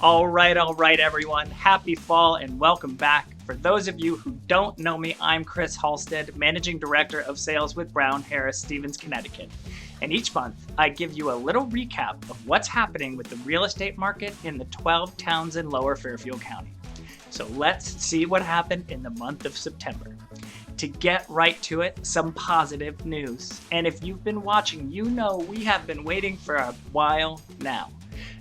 All right, everyone. Happy fall and welcome back. For those of you who don't know me, I'm Chris Halstead, Managing Director of Sales with Brown Harris Stevens, Connecticut. And each month, I give you a little recap of what's happening with the real estate market in the 12 towns in Lower Fairfield County. So let's see what happened in the month of September. To get right to it, some positive news. And if you've been watching, you know we have been waiting for a while now.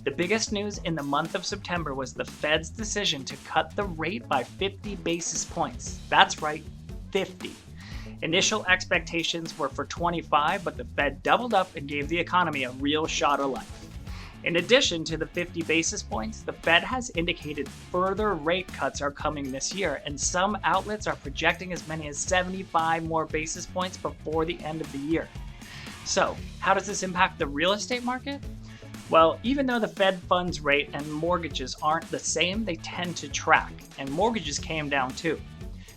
The biggest news in the month of September was the Fed's decision to cut the rate by 50 basis points. That's right, 50. Initial expectations were for 25, but the Fed doubled up and gave the economy a real shot of life. In addition to the 50 basis points, the Fed has indicated further rate cuts are coming this year, and some outlets are projecting as many as 75 more basis points before the end of the year. So, how does this impact the real estate market? Well, even though the Fed funds rate and mortgages aren't the same, they tend to track, and mortgages came down too.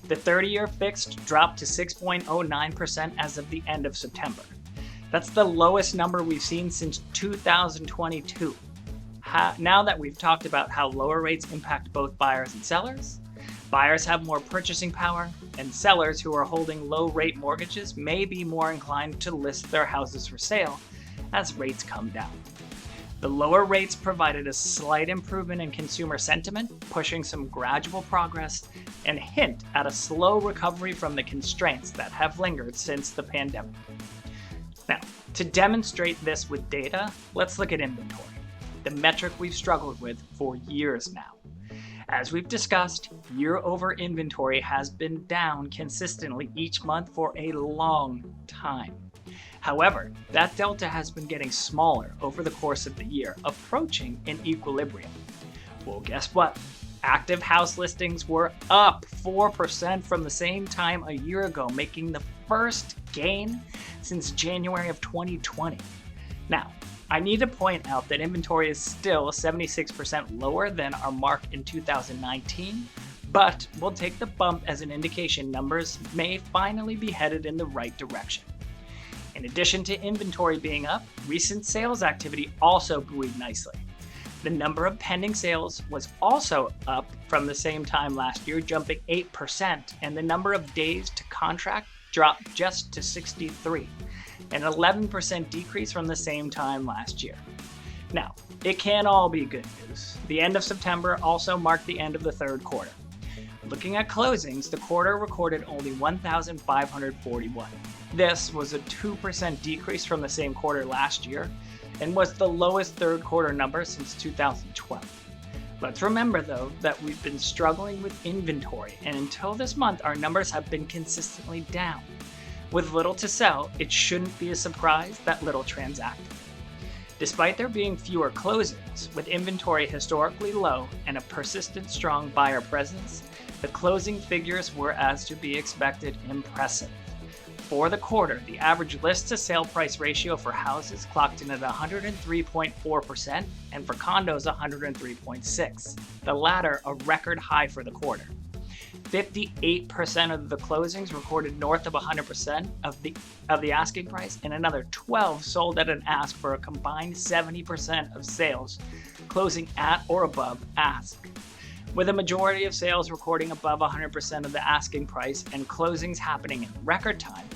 The 30-year fixed dropped to 6.09% as of the end of September. That's the lowest number we've seen since 2022. Now that we've talked about how lower rates impact both buyers and sellers, buyers have more purchasing power, and sellers who are holding low-rate mortgages may be more inclined to list their houses for sale as rates come down. The lower rates provided a slight improvement in consumer sentiment, pushing some gradual progress and hint at a slow recovery from the constraints that have lingered since the pandemic. Now, to demonstrate this with data, let's look at inventory, the metric we've struggled with for years now. As we've discussed, year-over inventory has been down consistently each month for a long time. However, that delta has been getting smaller over the course of the year, approaching an equilibrium. Well, guess what? Active house listings were up 4% from the same time a year ago, making the first gain since January of 2020. Now, I need to point out that inventory is still 76% lower than our mark in 2019, but we'll take the bump as an indication numbers may finally be headed in the right direction. In addition to inventory being up, recent sales activity also buoyed nicely. The number of pending sales was also up from the same time last year, jumping 8%, and the number of days to contract dropped just to 63, an 11% decrease from the same time last year. Now, it can't all be good news. The end of September also marked the end of the third quarter. Looking at closings, the quarter recorded only 1,541. This was a 2% decrease from the same quarter last year and was the lowest third quarter number since 2012. Let's remember, though, that we've been struggling with inventory, and until this month, our numbers have been consistently down. With little to sell, it shouldn't be a surprise that little transacted. Despite there being fewer closings, with inventory historically low and a persistent strong buyer presence, the closing figures were, as to be expected, impressive. For the quarter, the average list-to-sale price ratio for houses clocked in at 103.4% and for condos 103.6%, the latter a record high for the quarter. 58% of the closings recorded north of 100% of the asking price, and another 12 sold at an ask for a combined 70% of sales closing at or above ask. With a majority of sales recording above 100% of the asking price and closings happening in record time,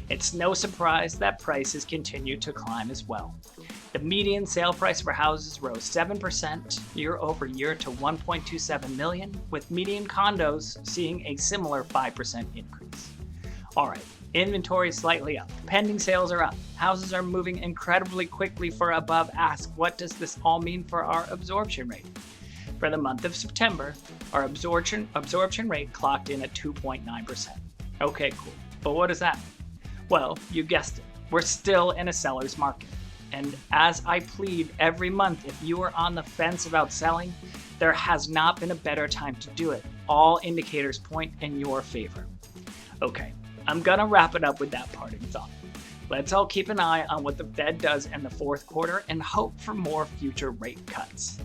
it's no surprise that prices continue to climb as well. The median sale price for houses rose 7% year over year to $1.27 million, with median condos seeing a similar 5% increase. All right, inventory is slightly up. Pending sales are up. Houses are moving incredibly quickly for above ask. What does this all mean for our absorption rate? For the month of September, our absorption rate clocked in at 2.9%. Okay, cool. But what does that mean? Well, you guessed it. We're still in a seller's market. And as I plead every month, if you are on the fence about selling, there has not been a better time to do it. All indicators point in your favor. Okay, I'm gonna wrap it up with that parting thought. Let's all keep an eye on what the Fed does in the fourth quarter and hope for more future rate cuts.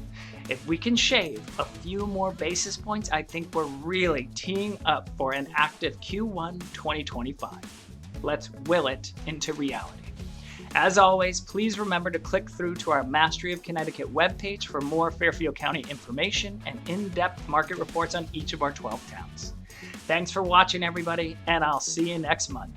If we can shave a few more basis points, I think we're really teeing up for an active Q1 2025. Let's will it into reality. As always, please remember to click through to our Mastery of Connecticut webpage for more Fairfield County information and in-depth market reports on each of our 12 towns. Thanks for watching, everybody, and I'll see you next month.